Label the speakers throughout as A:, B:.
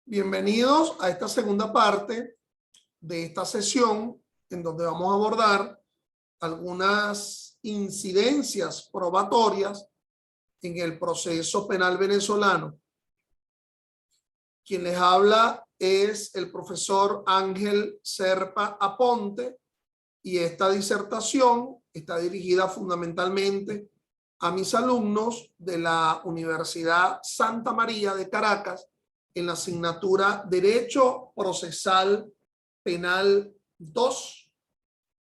A: Bienvenidos a esta segunda parte de esta sesión en donde vamos a abordar algunas incidencias probatorias en el proceso penal venezolano. Quien les habla es el profesor Ángel Serpa Aponte y esta disertación está dirigida fundamentalmente a mis alumnos de la Universidad Santa María de Caracas en la asignatura Derecho Procesal Penal 2,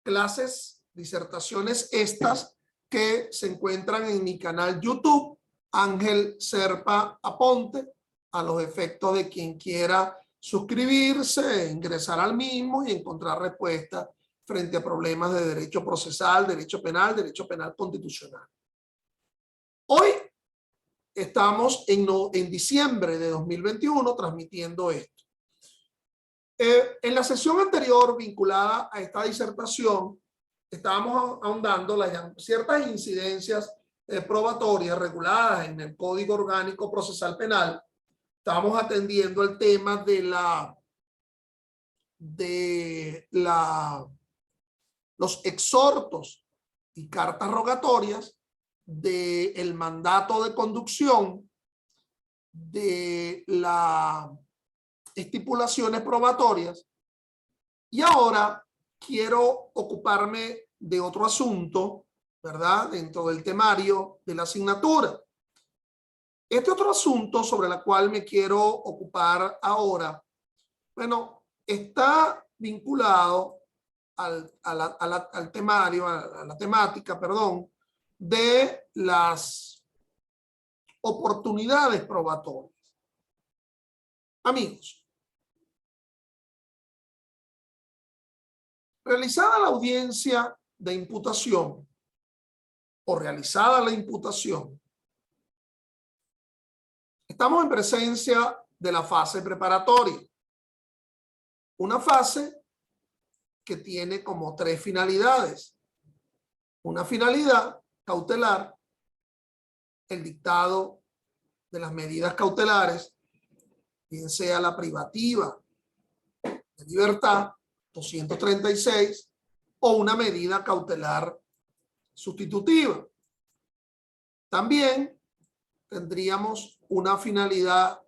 A: clases, disertaciones estas que se encuentran en mi canal YouTube, Ángel Serpa Aponte, a los efectos de quien quiera suscribirse, ingresar al mismo y encontrar respuestas frente a problemas de derecho procesal, derecho penal constitucional. Hoy estamos en diciembre de 2021 transmitiendo esto. En la sesión anterior vinculada a esta disertación, estábamos ahondando las ciertas incidencias probatorias reguladas en el Código Orgánico Procesal Penal. Estábamos atendiendo el tema de los exhortos y cartas rogatorias, del mandato de conducción, de las estipulaciones probatorias, y ahora quiero ocuparme de otro asunto, ¿verdad?, dentro del temario de la asignatura. Este otro asunto sobre el cual me quiero ocupar ahora, bueno, está vinculado al temario, a la temática, perdón, de las oportunidades probatorias. Amigos, realizada la audiencia de imputación o realizada la imputación, estamos en presencia de la fase preparatoria. Una fase que tiene como tres finalidades. Una finalidad cautelar, el dictado de las medidas cautelares, bien sea la privativa de libertad, 236, o una medida cautelar sustitutiva. También tendríamos una finalidad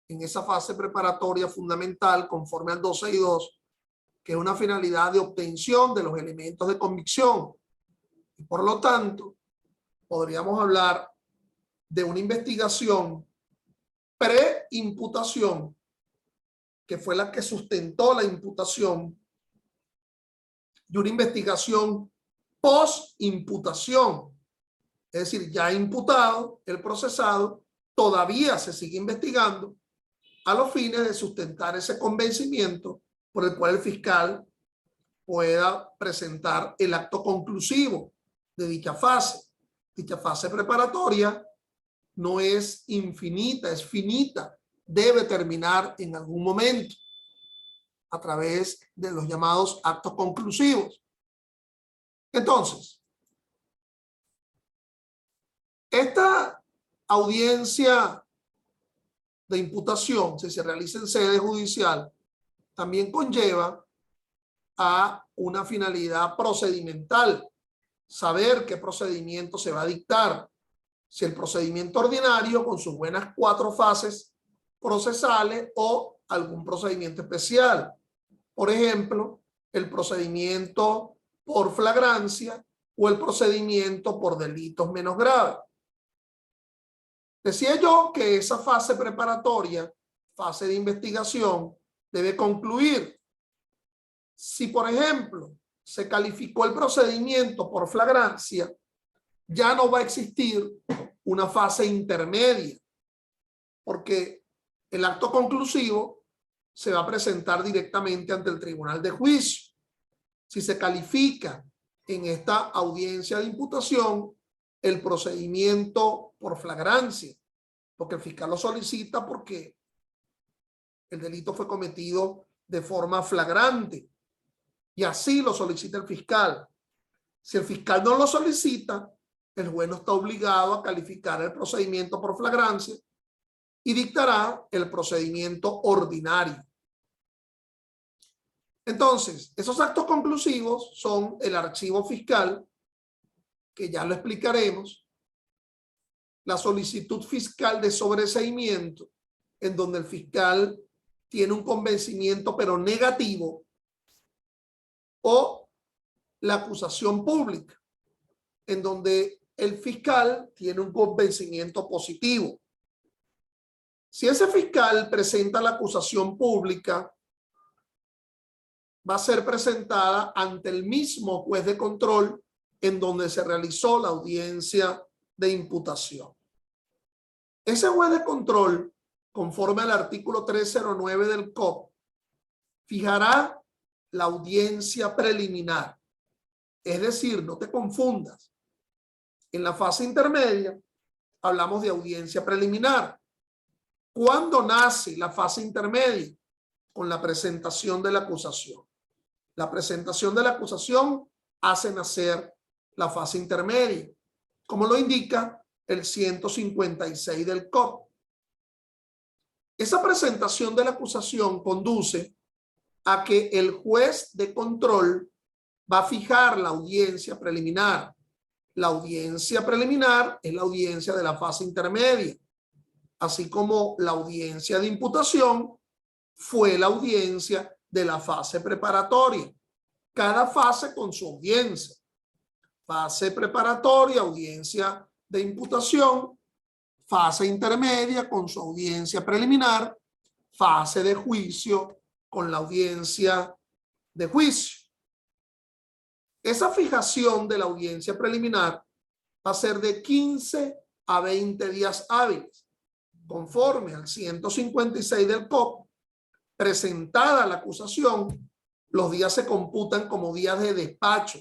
A: en esa fase preparatoria fundamental, conforme al 262, que es una finalidad de obtención de los elementos de convicción. Y por lo tanto, podríamos hablar de una investigación pre-imputación, que fue la que sustentó la imputación, y una investigación post-imputación. Es decir, ya imputado, el procesado, todavía se sigue investigando a los fines de sustentar ese convencimiento por el cual el fiscal pueda presentar el acto conclusivo de dicha fase. Dicha fase preparatoria no es infinita, es finita. Debe terminar en algún momento a través de los llamados actos conclusivos. Entonces, esta audiencia de imputación, si se realiza en sede judicial, también conlleva a una finalidad procedimental, saber qué procedimiento se va a dictar, si el procedimiento ordinario con sus buenas 4 fases procesales o algún procedimiento especial. Por ejemplo, el procedimiento por flagrancia o el procedimiento por delitos menos graves. Decía yo que esa fase preparatoria, fase de investigación, debe concluir. Si, por ejemplo, se calificó el procedimiento por flagrancia, ya no va a existir una fase intermedia, porque el acto conclusivo se va a presentar directamente ante el tribunal de juicio. Si se califica en esta audiencia de imputación el procedimiento por flagrancia, porque el fiscal lo solicita porque el delito fue cometido de forma flagrante y así lo solicita el fiscal. Si el fiscal no lo solicita, el juez no está obligado a calificar el procedimiento por flagrancia y dictará el procedimiento ordinario. Entonces, esos actos conclusivos son el archivo fiscal, que ya lo explicaremos, la solicitud fiscal de sobreseimiento, en donde el fiscal tiene un convencimiento pero negativo, o la acusación pública, en donde el fiscal tiene un convencimiento positivo. Si ese fiscal presenta la acusación pública, va a ser presentada ante el mismo juez de control en donde se realizó la audiencia de imputación. Ese juez de control, conforme al artículo 309 del COP, fijará la audiencia preliminar. Es decir, no te confundas. En la fase intermedia hablamos de audiencia preliminar. ¿Cuándo nace la fase intermedia? Con la presentación de la acusación. La presentación de la acusación hace nacer la fase intermedia, como lo indica el 156 del COP. Esa presentación de la acusación conduce a que el juez de control va a fijar la audiencia preliminar. La audiencia preliminar es la audiencia de la fase intermedia, así como la audiencia de imputación fue la audiencia de la fase preparatoria. Cada fase con su audiencia. Fase preparatoria, audiencia de imputación, fase intermedia con su audiencia preliminar, fase de juicio con la audiencia de juicio. Esa fijación de la audiencia preliminar va a ser de 15 a 20 días hábiles, conforme al 156 del COP. Presentada la acusación, los días se computan como días de despacho.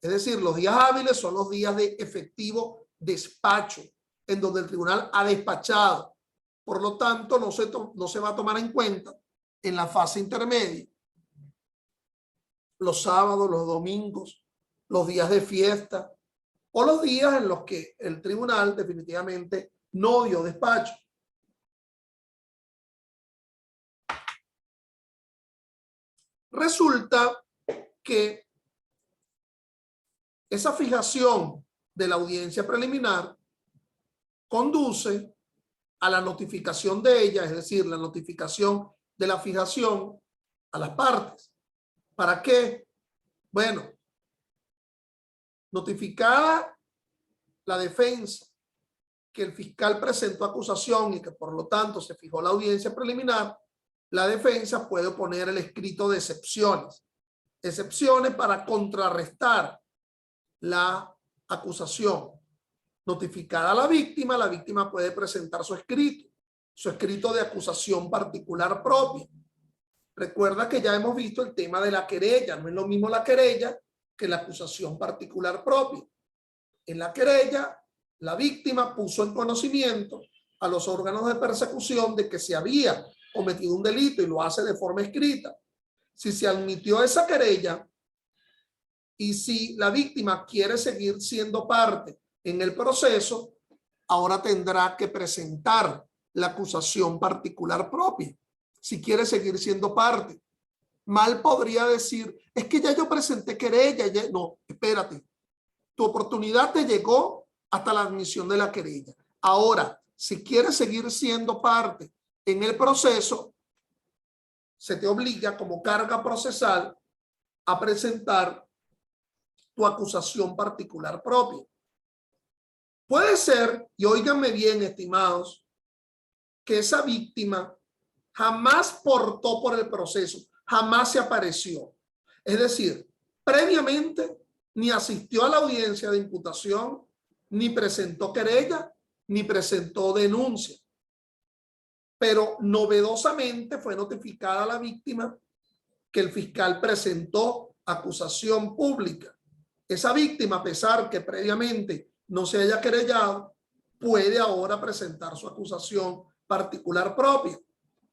A: Es decir, los días hábiles son los días de efectivo despacho, en donde el tribunal ha despachado. Por lo tanto, no se va a tomar en cuenta en la fase intermedia los sábados, los domingos, los días de fiesta o los días en los que el tribunal definitivamente no dio despacho. Resulta que esa fijación de la audiencia preliminar conduce a la notificación de ella, es decir, la notificación de la fijación a las partes. ¿Para qué? Bueno, notificada la defensa que el fiscal presentó acusación y que por lo tanto se fijó la audiencia preliminar, la defensa puede oponer el escrito de excepciones. Excepciones para contrarrestar la acusación. Notificada a la víctima puede presentar su escrito de acusación particular propia. Recuerda que ya hemos visto el tema de la querella. No es lo mismo la querella que la acusación particular propia. En la querella, la víctima puso en conocimiento a los órganos de persecución de que se había cometido un delito y lo hace de forma escrita. Si se admitió esa querella y si la víctima quiere seguir siendo parte en el proceso, ahora tendrá que presentar la acusación particular propia. Si quiere seguir siendo parte, mal podría decir, es que ya yo presenté querella. No, espérate. Tu oportunidad te llegó hasta la admisión de la querella. Ahora, si quieres seguir siendo parte en el proceso, se te obliga como carga procesal a presentar tu acusación particular propia. Puede ser, y óiganme bien, estimados, que esa víctima jamás portó por el proceso, jamás se apareció. Es decir, previamente ni asistió a la audiencia de imputación, ni presentó querella, ni presentó denuncia. Pero novedosamente fue notificada a la víctima que el fiscal presentó acusación pública. Esa víctima, a pesar que previamente no se haya querellado, puede ahora presentar su acusación particular propia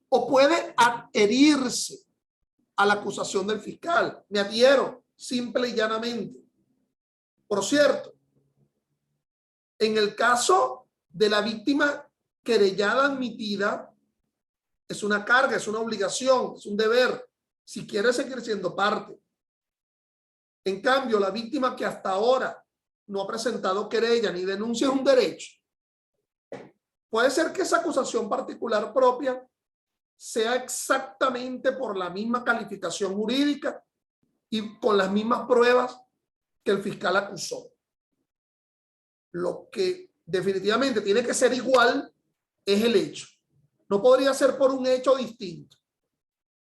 A: o puede adherirse a la acusación del fiscal. Me adhiero simple y llanamente. Por cierto, en el caso de la víctima querellada admitida es una carga, es una obligación, es un deber, si quiere seguir siendo parte. En cambio, la víctima que hasta ahora no ha presentado querella ni denuncia es un derecho. Puede ser que esa acusación particular propia sea exactamente por la misma calificación jurídica y con las mismas pruebas que el fiscal acusó. Lo que definitivamente tiene que ser igual es el hecho. No podría ser por un hecho distinto.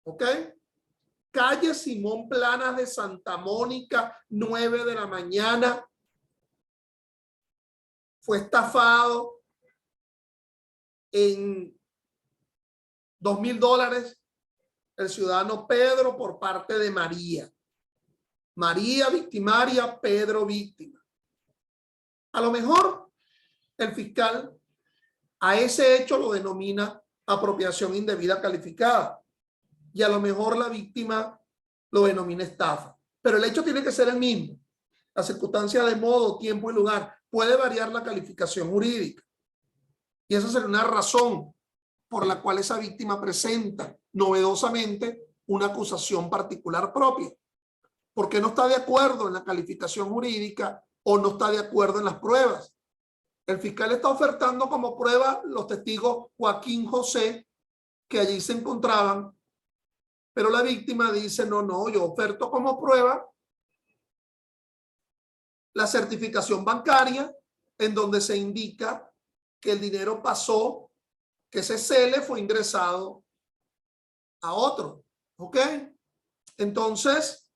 A: ¿Ok? Calle Simón Planas de Santa Mónica, 9 de la mañana. Fue estafado en $2,000 el ciudadano Pedro por parte de María. María victimaria, Pedro víctima. A lo mejor el fiscal a ese hecho lo denomina apropiación indebida calificada y a lo mejor la víctima lo denomina estafa. Pero el hecho tiene que ser el mismo. La circunstancia de modo, tiempo y lugar puede variar la calificación jurídica. Y esa sería una razón por la cual esa víctima presenta novedosamente una acusación particular propia. Porque no está de acuerdo en la calificación jurídica o no está de acuerdo en las pruebas. El fiscal está ofertando como prueba los testigos Joaquín José que allí se encontraban, pero la víctima dice, no, yo oferto como prueba la certificación bancaria en donde se indica que el dinero pasó, que ese CELE fue ingresado a otro. ¿Ok? Entonces,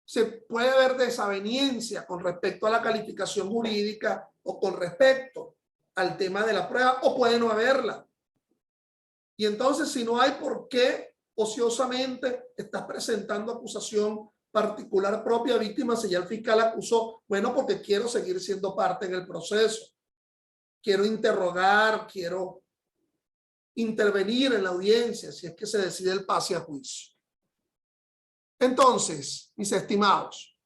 A: se puede ver desaveniencia con respecto a la calificación jurídica o con respecto al tema de la prueba, o puede no haberla. Y entonces, si no hay, ¿por qué ociosamente estás presentando acusación particular propia víctima si ya el fiscal acusó? Bueno, porque quiero seguir siendo parte en el proceso. Quiero interrogar, quiero intervenir en la audiencia si es que se decide el pase a juicio. Entonces, mis estimados,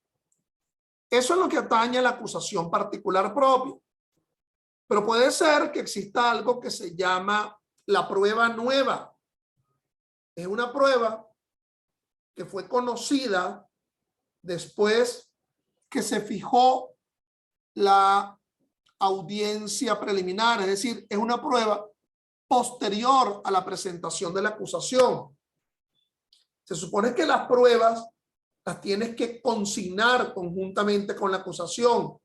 A: eso es lo que atañe a la acusación particular propia. Pero puede ser que exista algo que se llama la prueba nueva. Es una prueba que fue conocida después que se fijó la audiencia preliminar, es decir, es una prueba posterior a la presentación de la acusación. Se supone que las pruebas las tienes que consignar conjuntamente con la acusación,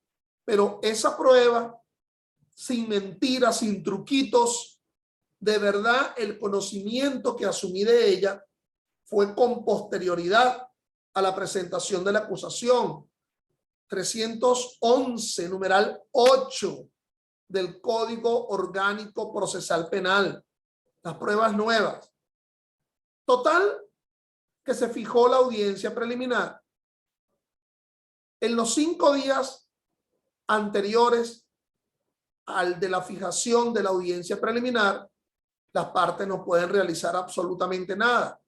A: pero esa prueba, sin mentiras, sin truquitos, de verdad el conocimiento que asumí de ella fue con posterioridad a la presentación de la acusación. 311, numeral 8 del Código Orgánico Procesal Penal. Las pruebas nuevas. Total, que se fijó la audiencia preliminar. En los 5 días anteriores al de la fijación de la audiencia preliminar, las partes no pueden realizar absolutamente nada.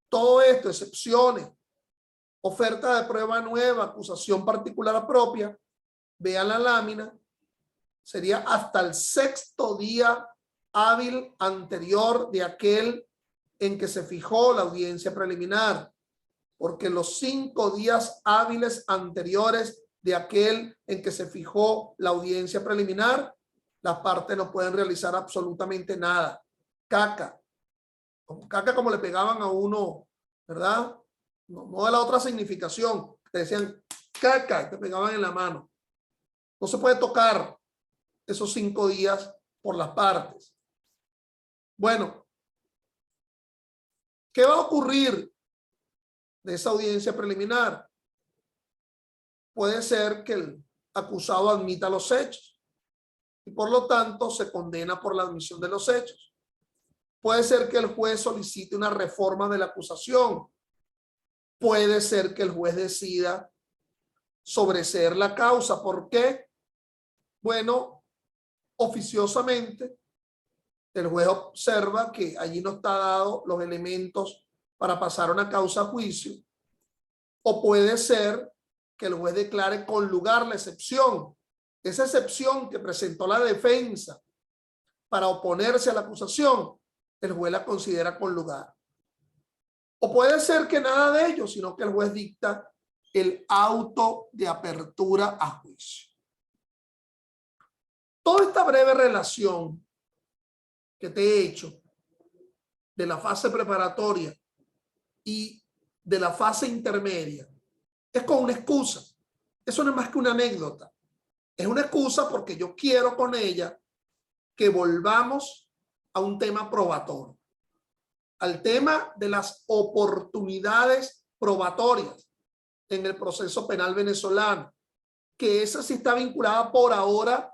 A: Todo esto, excepciones, oferta de prueba nueva, acusación particular propia, vean la lámina, sería hasta el 6º día hábil anterior de aquel en que se fijó la audiencia preliminar, porque los 5 días hábiles anteriores de aquel en que se fijó la audiencia preliminar, las partes no pueden realizar absolutamente nada. Caca. Caca como le pegaban a uno, ¿verdad? No de la otra significación. Te decían caca y te pegaban en la mano. No se puede tocar esos 5 días por las partes. Bueno, ¿qué va a ocurrir de esa audiencia preliminar? Puede ser que el acusado admita los hechos y por lo tanto se condena por la admisión de los hechos. Puede ser que el juez solicite una reforma de la acusación. Puede ser que el juez decida sobreseer la causa. ¿Por qué? Bueno, oficiosamente el juez observa que allí no está dado los elementos para pasar una causa a juicio, o puede ser que el juez declare con lugar la excepción, esa excepción que presentó la defensa para oponerse a la acusación, el juez la considera con lugar. O puede ser que nada de ello, sino que el juez dicta el auto de apertura a juicio. Toda esta breve relación que te he hecho de la fase preparatoria y de la fase intermedia es con una excusa. Eso no es más que una anécdota. Es una excusa porque yo quiero con ella que volvamos a un tema probatorio, al tema de las oportunidades probatorias en el proceso penal venezolano, que esa sí está vinculada por ahora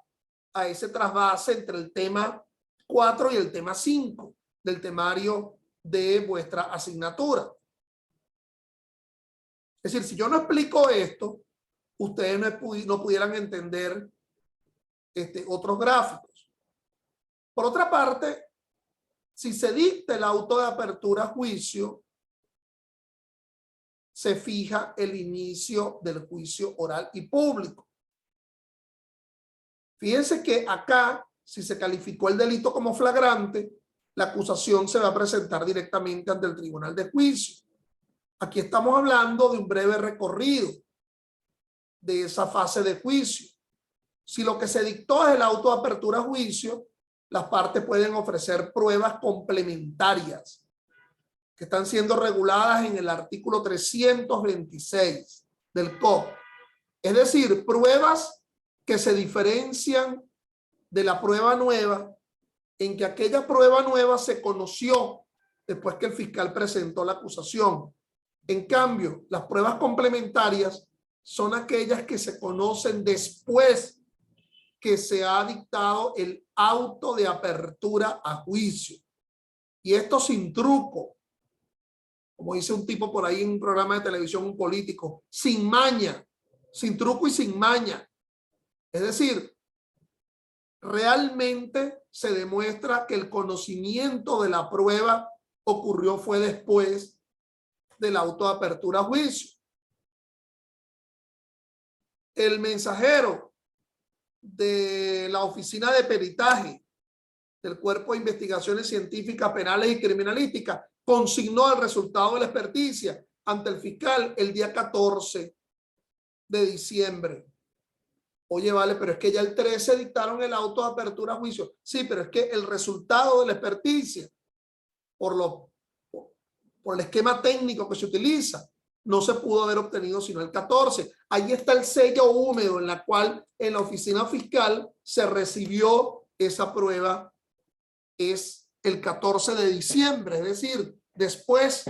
A: a ese trasvase entre el tema 4 y el tema 5 del temario de vuestra asignatura. Es decir, si yo no explico esto, ustedes no pudieran entender otros gráficos. Por otra parte, si se dicta el auto de apertura a juicio, se fija el inicio del juicio oral y público. Fíjense que acá, si se calificó el delito como flagrante, la acusación se va a presentar directamente ante el tribunal de juicio. Aquí estamos hablando de un breve recorrido de esa fase de juicio. Si lo que se dictó es el auto de apertura a juicio, las partes pueden ofrecer pruebas complementarias que están siendo reguladas en el artículo 326 del COP. Es decir, pruebas que se diferencian de la prueba nueva, en que aquella prueba nueva se conoció después que el fiscal presentó la acusación. En cambio, las pruebas complementarias son aquellas que se conocen después que se ha dictado el auto de apertura a juicio. Y esto sin truco, como dice un tipo por ahí en un programa de televisión, un político, sin maña, sin truco y sin maña. Es decir, realmente se demuestra que el conocimiento de la prueba fue después del auto de apertura a juicio. El mensajero de la oficina de peritaje del Cuerpo de Investigaciones Científicas, Penales y Criminalísticas consignó el resultado de la experticia ante el fiscal el día 14 de diciembre. Oye, vale, pero es que ya el 13 dictaron el auto de apertura a juicio. Sí, pero es que el resultado de la experticia, por el esquema técnico que se utiliza, no se pudo haber obtenido sino el 14. Ahí está el sello húmedo en la cual en la oficina fiscal se recibió esa prueba. Es el 14 de diciembre, es decir, después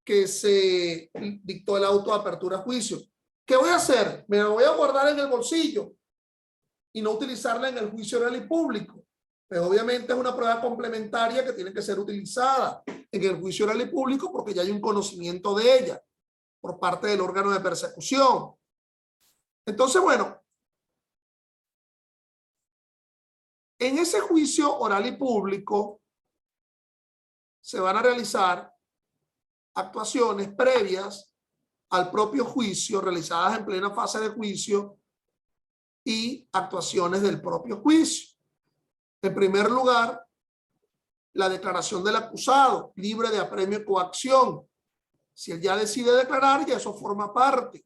A: que se dictó el auto de apertura a juicio. ¿Qué voy a hacer? Me lo voy a guardar en el bolsillo y no utilizarla en el juicio oral y público. Pero obviamente es una prueba complementaria que tiene que ser utilizada en el juicio oral y público porque ya hay un conocimiento de ella por parte del órgano de persecución. Entonces, bueno, en ese juicio oral y público se van a realizar actuaciones previas al propio juicio, realizadas en plena fase de juicio, y actuaciones del propio juicio. En primer lugar, la declaración del acusado, libre de apremio y coacción. Si él ya decide declarar, ya eso forma parte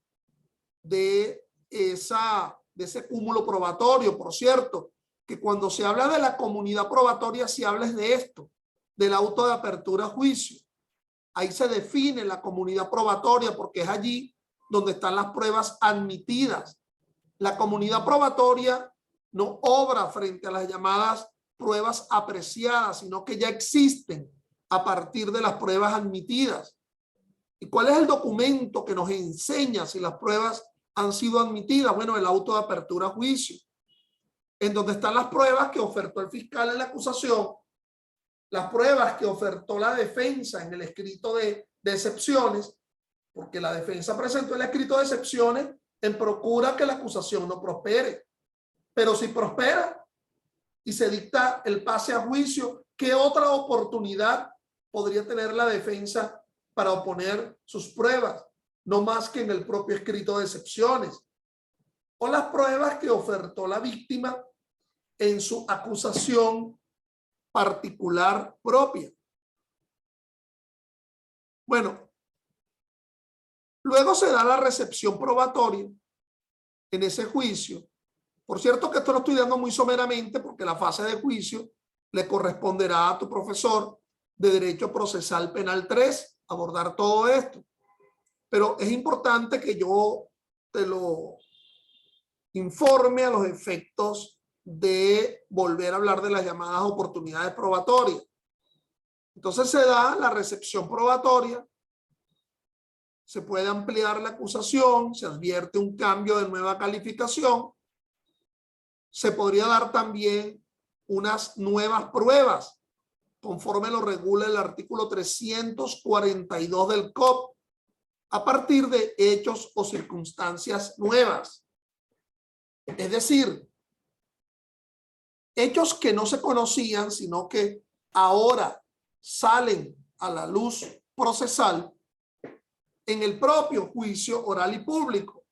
A: de ese cúmulo probatorio. Por cierto, que cuando se habla de la comunidad probatoria, se habla de esto, del auto de apertura a juicio. Ahí se define la comunidad probatoria porque es allí donde están las pruebas admitidas. La comunidad probatoria no obra frente a las llamadas pruebas apreciadas, sino que ya existen a partir de las pruebas admitidas. ¿Y cuál es el documento que nos enseña si las pruebas han sido admitidas? Bueno, el auto de apertura a juicio, en donde están las pruebas que ofertó el fiscal en la acusación, las pruebas que ofertó la defensa en el escrito de excepciones, porque la defensa presentó el escrito de excepciones en procura que la acusación no prospere. Pero si prospera y se dicta el pase a juicio, ¿qué otra oportunidad podría tener la defensa para oponer sus pruebas? No más que en el propio escrito de excepciones. O las pruebas que ofertó la víctima en su acusación particular propia. Bueno, luego se da la recepción probatoria en ese juicio. Por cierto que esto lo estoy dando muy someramente porque la fase de juicio le corresponderá a tu profesor de Derecho Procesal Penal 3 abordar todo esto. Pero es importante que yo te lo informe a los efectos de volver a hablar de las llamadas oportunidades probatorias. Entonces se da la recepción probatoria, se puede ampliar la acusación, se advierte un cambio de nueva calificación, se podría dar también unas nuevas pruebas, conforme lo regula el artículo 342 del COP, a partir de hechos o circunstancias nuevas. Es decir, hechos que no se conocían, sino que ahora salen a la luz procesal en el propio juicio oral y público.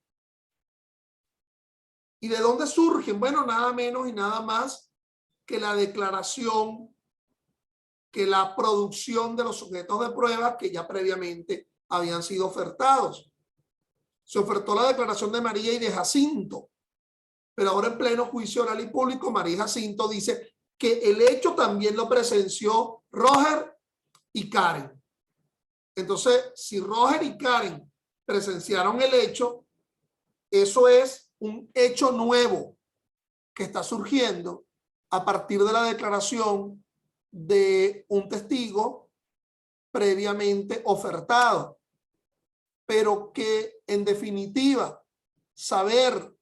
A: ¿Y de dónde surgen? Bueno, nada menos y nada más que la declaración, que la producción de los sujetos de prueba que ya previamente habían sido ofertados. Se ofertó la declaración de María y de Jacinto, pero ahora en pleno juicio oral y público, María y Jacinto dice que el hecho también lo presenció Roger y Karen. Entonces, si Roger y Karen presenciaron el hecho, eso es un hecho nuevo que está surgiendo a partir de la declaración de un testigo previamente ofertado, pero que en definitiva saber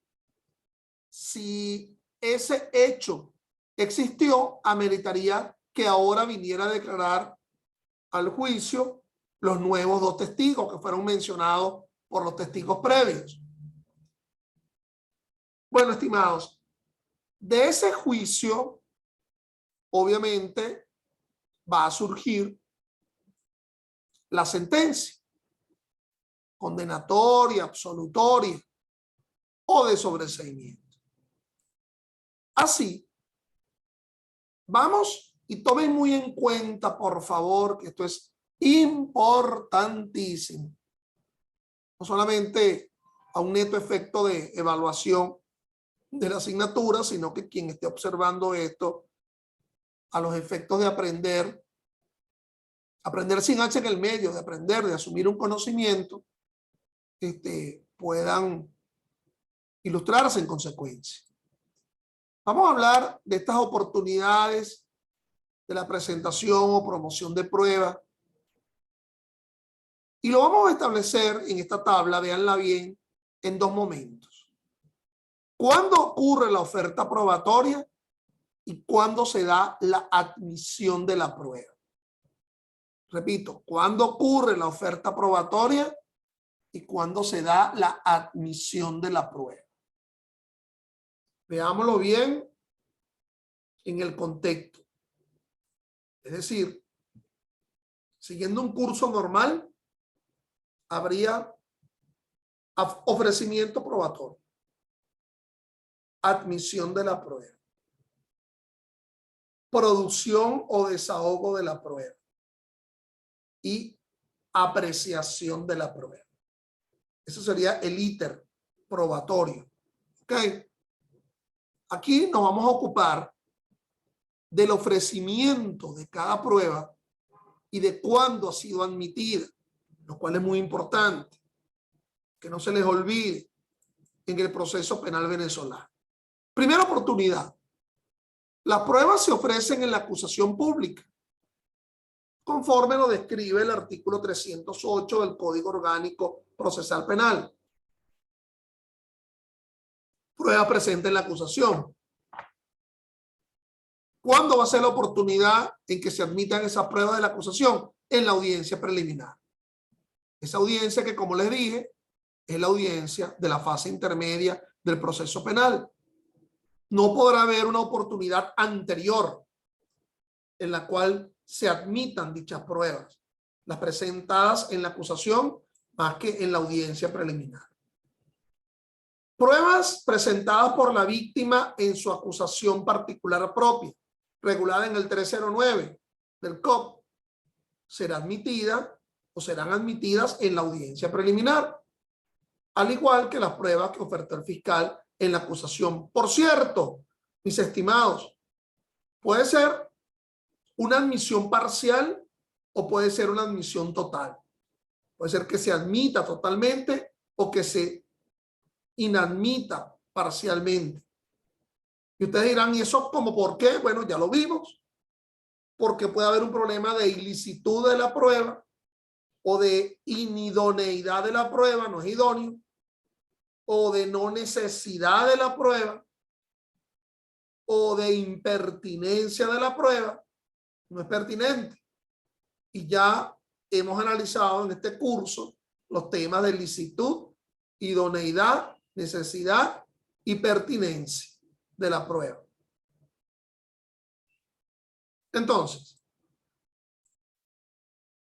A: si ese hecho existió ameritaría que ahora viniera a declarar al juicio los nuevos dos testigos que fueron mencionados por los testigos previos. Bueno, estimados, de ese juicio obviamente va a surgir la sentencia condenatoria, absolutoria o de sobreseimiento. Así, vamos y tomen muy en cuenta, por favor, que esto es importantísimo. No solamente a un neto efecto de evaluación de la asignatura, sino que quien esté observando esto a los efectos de aprender sin H en el medio, de aprender, de asumir un conocimiento, puedan ilustrarse en consecuencia. Vamos a hablar de estas oportunidades de la presentación o promoción de pruebas. Y lo vamos a establecer en esta tabla, véanla bien, en dos momentos. ¿Cuándo ocurre la oferta probatoria y cuándo se da la admisión de la prueba? Repito, ¿cuándo ocurre la oferta probatoria y cuándo se da la admisión de la prueba? Veámoslo bien en el contexto. Es decir, siguiendo un curso normal, habría ofrecimiento probatorio, admisión de la prueba, producción o desahogo de la prueba y apreciación de la prueba. Eso sería el íter probatorio. ¿Ok? Aquí nos vamos a ocupar del ofrecimiento de cada prueba y de cuándo ha sido admitida, lo cual es muy importante, que no se les olvide en el proceso penal venezolano. Primera oportunidad. Las pruebas se ofrecen en la acusación pública, conforme lo describe el artículo 308 del Código Orgánico Procesal Penal. Prueba presente en la acusación. ¿Cuándo va a ser la oportunidad en que se admitan esas pruebas de la acusación? En la audiencia preliminar. Esa audiencia que, como les dije, es la audiencia de la fase intermedia del proceso penal. No podrá haber una oportunidad anterior en la cual se admitan dichas pruebas, las presentadas en la acusación más que en la audiencia preliminar. Pruebas presentadas por la víctima en su acusación particular propia. regulada en el 309 del COP será admitida o serán admitidas en la audiencia preliminar, al igual que las pruebas que ofertó el fiscal en la acusación. Por cierto, mis estimados, puede ser una admisión parcial o puede ser una admisión total. Puede ser que se admita totalmente o que se inadmita parcialmente. Y ustedes dirán, ¿y eso como por qué? Bueno, ya lo vimos. Porque puede haber un problema de ilicitud de la prueba o de inidoneidad de la prueba, no es idóneo, o de no necesidad de la prueba, o de impertinencia de la prueba, no es pertinente. Y ya hemos analizado en este curso los temas de licitud, idoneidad, necesidad y pertinencia de la prueba. Entonces,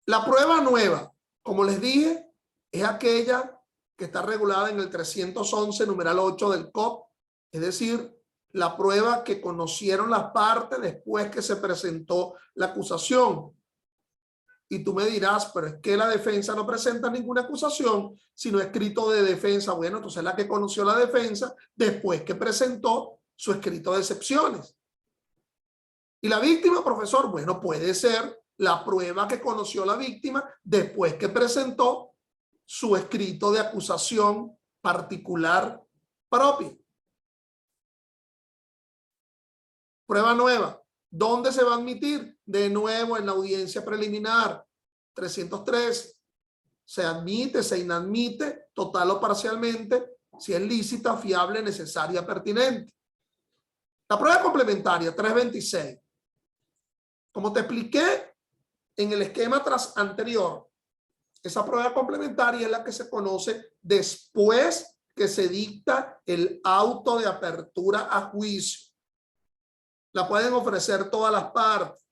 A: la prueba nueva, como les dije, es aquella que está regulada en el 311, numeral 8 del COP, es decir, la prueba que conocieron las partes después que se presentó la acusación. Y tú me dirás, pero es que la defensa no presenta ninguna acusación, sino escrito de defensa. Bueno, entonces la que conoció la defensa después que presentó su escrito de excepciones. Y la víctima, profesor, bueno, puede ser la prueba que conoció la víctima después que presentó su escrito de acusación particular propia. Prueba nueva. ¿Dónde se va a admitir? De nuevo en la audiencia preliminar. 303. Se admite, se inadmite, total o parcialmente, si es lícita, fiable, necesaria, pertinente. La prueba complementaria, 326. Como te expliqué en el esquema anterior, esa prueba complementaria es la que se conoce después que se dicta el auto de apertura a juicio. La pueden ofrecer todas las partes.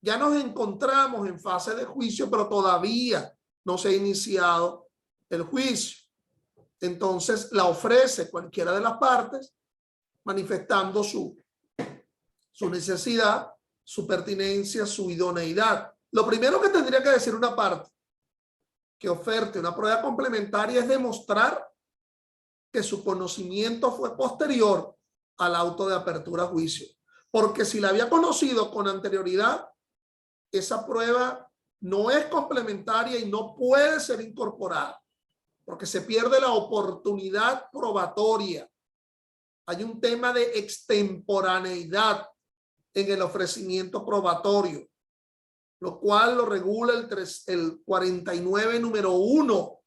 A: Ya nos encontramos en fase de juicio, pero todavía no se ha iniciado el juicio. Entonces la ofrece cualquiera de las partes manifestando su necesidad, su pertinencia, su idoneidad. Lo primero que tendría que decir una parte que oferte una prueba complementaria es demostrar que su conocimiento fue posterior al auto de apertura a juicio. Porque si la había conocido con anterioridad, esa prueba no es complementaria y no puede ser incorporada, porque se pierde la oportunidad probatoria. Hay un tema de extemporaneidad en el ofrecimiento probatorio, lo cual lo regula el 49 número 1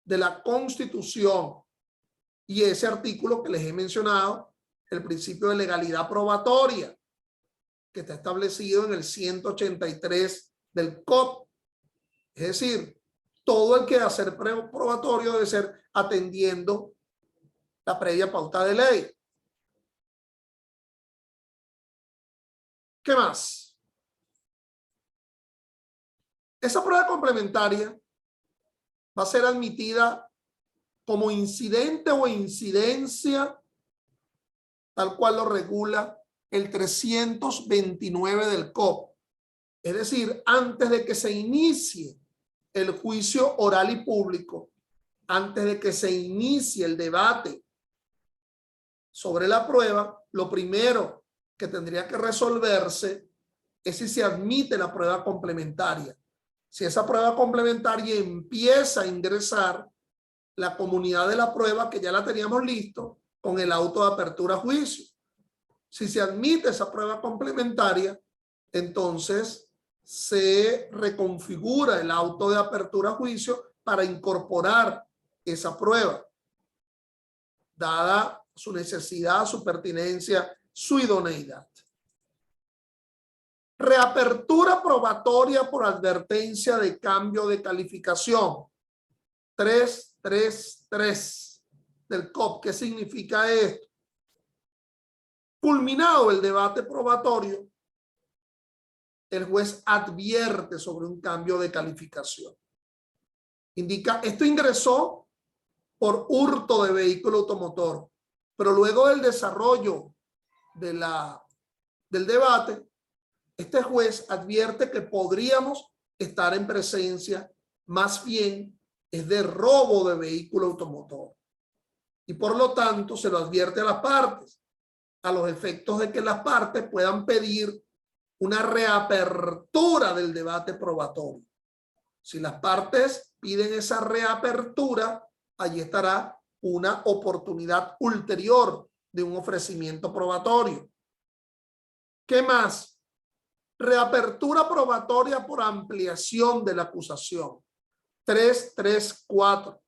A: de la Constitución. Y ese artículo que les he mencionado, el principio de legalidad probatoria, que está establecido en el 183 del COP. Es decir, todo el quehacer probatorio debe ser atendiendo la previa pauta de ley. ¿Qué más? Esa prueba complementaria va a ser admitida como incidente o incidencia, tal cual lo regula el 329 del COP. Es decir, antes de que se inicie el juicio oral y público, antes de que se inicie el debate sobre la prueba, lo primero que tendría que resolverse es si se admite la prueba complementaria. Si esa prueba complementaria empieza a ingresar la comunidad de la prueba, que ya la teníamos listo, con el auto de apertura a juicio. Si se admite esa prueba complementaria, entonces se reconfigura el auto de apertura a juicio para incorporar esa prueba, dada su necesidad, su pertinencia, su idoneidad. Reapertura probatoria por advertencia de cambio de calificación. 333 del COP. ¿Qué significa esto? Culminado el debate probatorio, el juez advierte sobre un cambio de calificación. Indica, esto ingresó por hurto de vehículo automotor, pero luego del desarrollo del debate, este juez advierte que podríamos estar en presencia más bien es de robo de vehículo automotor. Y por lo tanto se lo advierte a las partes, a los efectos de que las partes puedan pedir una reapertura del debate probatorio. Si las partes piden esa reapertura, allí estará una oportunidad ulterior de un ofrecimiento probatorio. ¿Qué más? Reapertura probatoria por ampliación de la acusación. 334.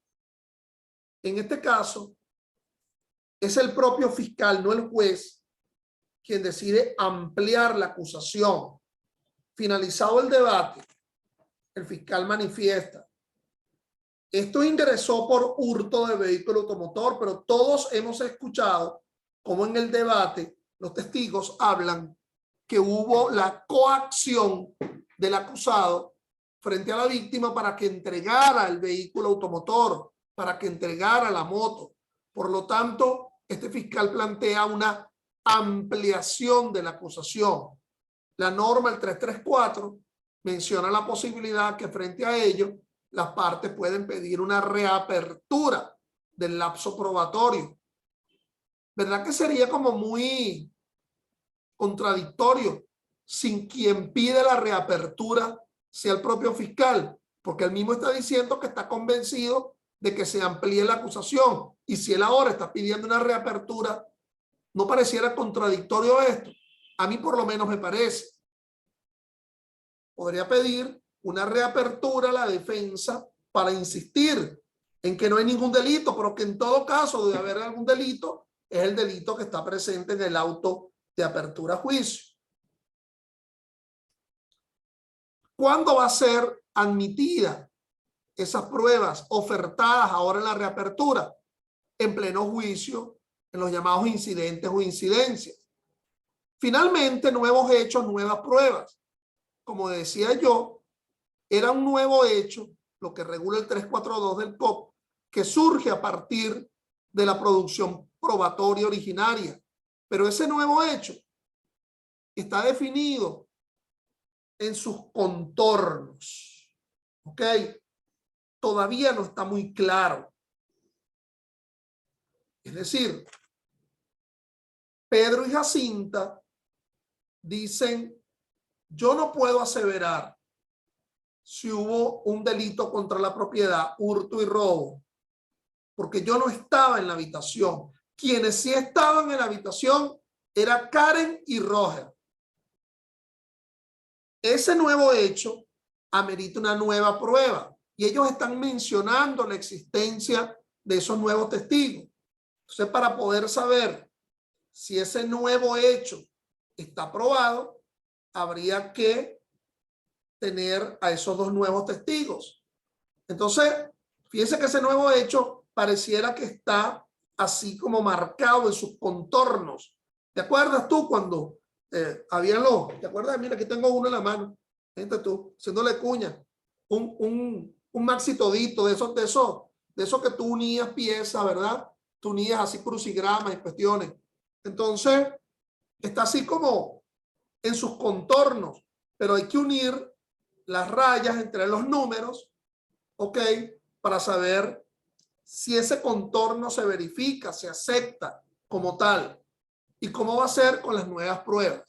A: En este caso, es el propio fiscal, no el juez, quien decide ampliar la acusación. Finalizado el debate, el fiscal manifiesta: esto ingresó por hurto de vehículo automotor, pero todos hemos escuchado cómo en el debate los testigos hablan que hubo la coacción del acusado frente a la víctima para que entregara el vehículo automotor, para que entregara la moto. Por lo tanto, este fiscal plantea una ampliación de la acusación. La norma, el 334, menciona la posibilidad que frente a ello las partes pueden pedir una reapertura del lapso probatorio. ¿Verdad que sería como muy contradictorio sin quien pide la reapertura sea el propio fiscal? Porque él mismo está diciendo que está convencido de que se amplíe la acusación, y si él ahora está pidiendo una reapertura, ¿no pareciera contradictorio esto? A mí por lo menos me parece. Podría pedir una reapertura a la defensa para insistir en que no hay ningún delito, pero que en todo caso de haber algún delito, es el delito que está presente en el auto de apertura a juicio. ¿Cuándo va a ser admitida esas pruebas ofertadas ahora en la reapertura? En pleno juicio, en los llamados incidentes o incidencias. Finalmente, nuevos hechos, nuevas pruebas. Como decía yo, era un nuevo hecho, lo que regula el 342 del COP, que surge a partir de la producción probatoria originaria. Pero ese nuevo hecho está definido en sus contornos. ¿Ok? Todavía no está muy claro. Es decir, Pedro y Jacinta dicen: yo no puedo aseverar si hubo un delito contra la propiedad, hurto y robo, porque yo no estaba en la habitación. Quienes sí estaban en la habitación eran Karen y Roger. Ese nuevo hecho amerita una nueva prueba, y ellos están mencionando la existencia de esos nuevos testigos. Entonces, para poder saber si ese nuevo hecho está probado, habría que tener a esos dos nuevos testigos. Entonces, fíjense que ese nuevo hecho pareciera que está así como marcado en sus contornos. ¿Te acuerdas tú cuando habían los, te acuerdas? Mira, aquí tengo uno en la mano, gente, tú, haciéndole cuña, un maxi todito de esos que tú unías piezas, ¿verdad? Tú unías así crucigramas y cuestiones. Entonces, está así como en sus contornos, pero hay que unir las rayas entre los números, ¿ok? Para saber si ese contorno se verifica, se acepta como tal, y cómo va a ser con las nuevas pruebas.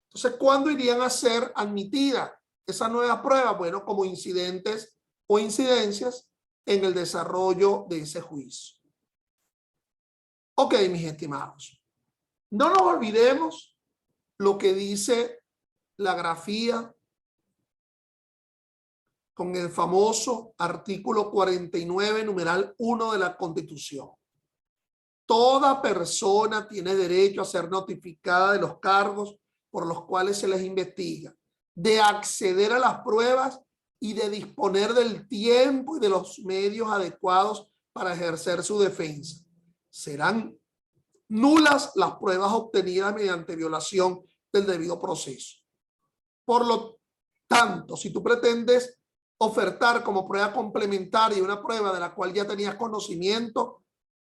A: Entonces, ¿cuándo irían a ser admitidas esas nuevas pruebas? Bueno, como incidentes o incidencias en el desarrollo de ese juicio. Ok, mis estimados, no nos olvidemos lo que dice la grafía con el famoso artículo 49, numeral 1 de la Constitución. Toda persona tiene derecho a ser notificada de los cargos por los cuales se les investiga, de acceder a las pruebas y de disponer del tiempo y de los medios adecuados para ejercer su defensa. Serán nulas las pruebas obtenidas mediante violación del debido proceso. Por lo tanto, si tú pretendes ofertar como prueba complementaria una prueba de la cual ya tenías conocimiento,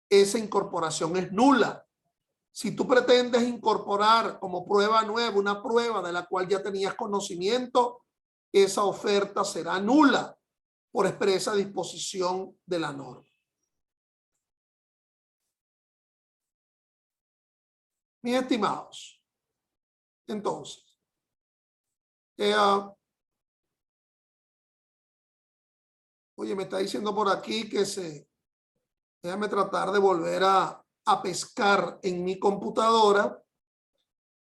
A: esa incorporación es nula. Si tú pretendes incorporar como prueba nueva una prueba de la cual ya tenías conocimiento, esa oferta será nula por expresa disposición de la norma. Mis estimados, entonces, oye, me está diciendo por aquí que déjame tratar de volver a pescar en mi computadora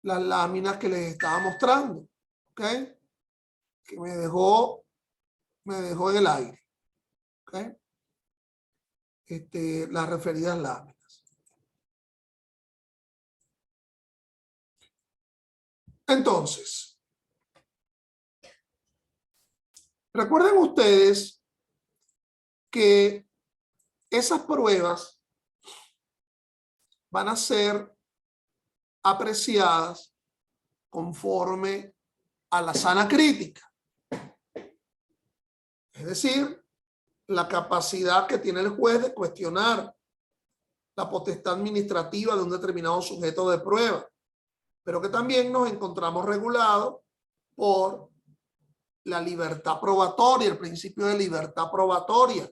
A: las láminas que les estaba mostrando, ¿ok? Que me dejó en el aire, ¿ok? Las referidas láminas. Entonces, recuerden ustedes que esas pruebas van a ser apreciadas conforme a la sana crítica. Es decir, la capacidad que tiene el juez de cuestionar la potestad administrativa de un determinado sujeto de prueba, pero que también nos encontramos regulados por la libertad probatoria, el principio de libertad probatoria,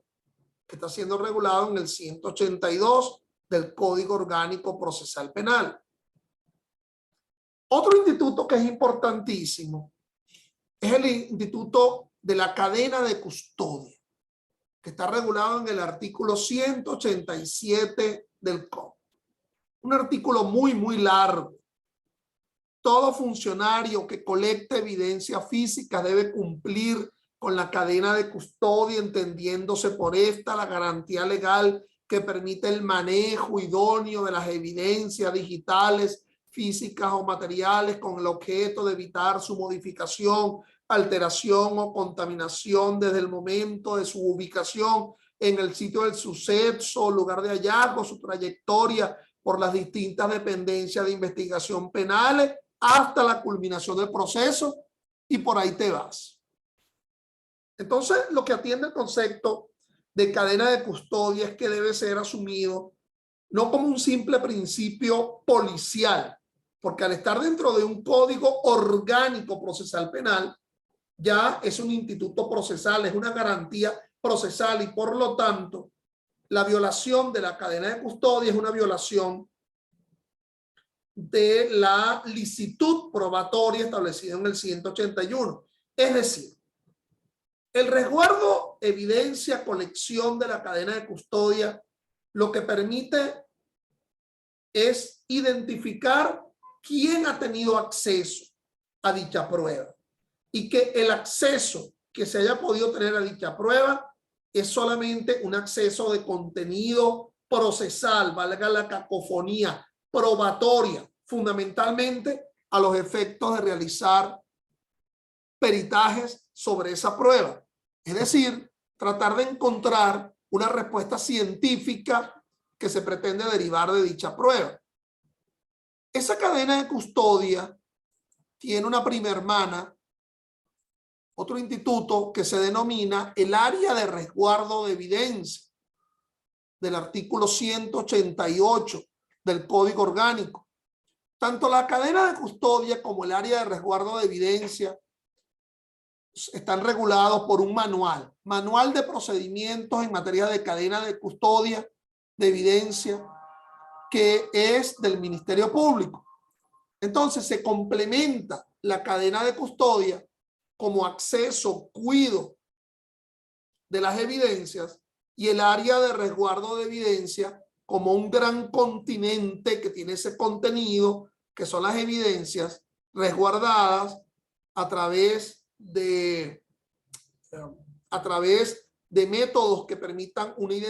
A: que está siendo regulado en el 182 del Código Orgánico Procesal Penal. Otro instituto que es importantísimo es el instituto de la cadena de custodia, que está regulado en el artículo 187 del COP. Un artículo muy largo. Todo funcionario que colecte evidencia física debe cumplir con la cadena de custodia, entendiéndose por esta la garantía legal que permite el manejo idóneo de las evidencias digitales, físicas o materiales con el objeto de evitar su modificación, alteración o contaminación desde el momento de su ubicación en el sitio del suceso, lugar de hallazgo, su trayectoria por las distintas dependencias de investigación penales hasta la culminación del proceso, y por ahí te vas. Entonces, lo que atiende el concepto de cadena de custodia es que debe ser asumido no como un simple principio policial, porque al estar dentro de un código orgánico procesal penal, ya es un instituto procesal, es una garantía procesal, y por lo tanto, la violación de la cadena de custodia es una violación de la licitud probatoria establecida en el 181. Es decir, el resguardo, evidencia, colección de la cadena de custodia lo que permite es identificar quién ha tenido acceso a dicha prueba, y que el acceso que se haya podido tener a dicha prueba es solamente un acceso de contenido procesal, valga la cacofonía, probatoria, fundamentalmente a los efectos de realizar peritajes sobre esa prueba. Es decir, tratar de encontrar una respuesta científica que se pretende derivar de dicha prueba. Esa cadena de custodia tiene una prima hermana, otro instituto que se denomina el área de resguardo de evidencia del artículo 188 del Código Orgánico. Tanto la cadena de custodia como el área de resguardo de evidencia están regulados por un manual de procedimientos en materia de cadena de custodia de evidencia, que es del Ministerio Público. Entonces se complementa la cadena de custodia como acceso, cuidado de las evidencias, y el área de resguardo de evidencia como un gran continente que tiene ese contenido, que son las evidencias resguardadas a través de métodos que permitan una